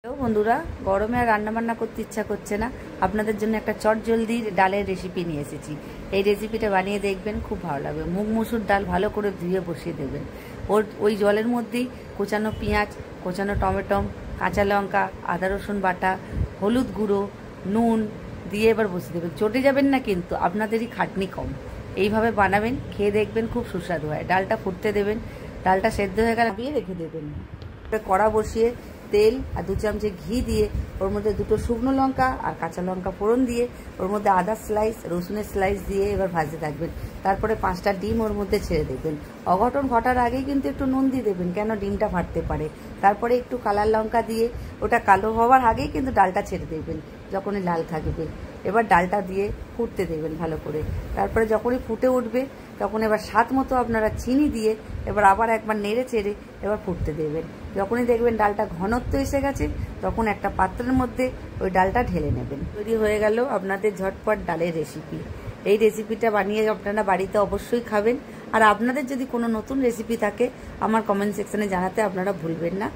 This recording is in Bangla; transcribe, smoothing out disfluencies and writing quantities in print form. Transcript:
বন্ধুরা, গরমে আর রান্না বান্না করতে ইচ্ছা করছে না, আপনাদের জন্য একটা চটজলদি ডালের রেসিপি নিয়ে এসেছি। এই রেসিপিটা বানিয়ে দেখবেন, খুব ভালো লাগবে। মুগ মসুর ডাল ভালো করে ধুয়ে বসিয়ে দেবেন। ওই জলের মধ্যেই কোচানো পেঁয়াজ, কোচানো টমেটো, কাঁচা লঙ্কা, আদা রসুন বাটা, হলুদ গুঁড়ো, নুন দিয়ে এবার বসিয়ে দেবেন। চটে যাবেন না কিন্তু, আপনাদেরই খাটনি কম। এইভাবে বানাবেন, খেয়ে দেখবেন, খুব সুস্বাদু হয়। ডালটা ফুটতে দেবেন, ডালটা সেদ্ধ হয়ে গেলে নামিয়ে রেখে দেবেন। কড়া বসিয়ে তেল আর 2 চামচে ঘি দিয়ে ওর মধ্যে 2টো শুকনো লঙ্কা আর কাঁচা লঙ্কা ফোড়ন দিয়ে ওর মধ্যে আদা স্লাইস, রসুনের স্লাইস দিয়ে এবার ভাজতে থাকবেন। তারপরে 5টা ডিম ওর মধ্যে ছেড়ে দেবেন। অঘটন ঘটার আগেই কিন্তু একটু নুন দিয়ে দেবেন, কেন ডিমটা ফাটতে পারে। তারপরে একটু কালার লঙ্কা দিয়ে ওটা কালো হওয়ার আগেই কিন্তু ডালটা ছেড়ে দেবেন, যখনই লাল থাকবে। এবার ডালটা দিয়ে ফুটতে দেবেন ভালো করে। তারপরে যখনই ফুটে উঠবে তখন এবার স্বাদ মতো আপনারা চিনি দিয়ে এবার আবার একবার নেড়ে চেড়ে এবার ফুটতে দেবেন। যখনই দেখবেন ডালটা ঘনত্ব এসে গেছে তখন একটা পাত্রের মধ্যে ওই ডালটা ঢেলে নেবেন। তৈরি হয়ে গেল আপনাদের ঝটপট ডালের রেসিপি। এই রেসিপিটা বানিয়ে আপনারা বাড়িতে অবশ্যই খাবেন। আর আপনাদের যদি কোনো নতুন রেসিপি থাকে আমার কমেন্ট সেকশনে জানাতে আপনারা ভুলবেন না।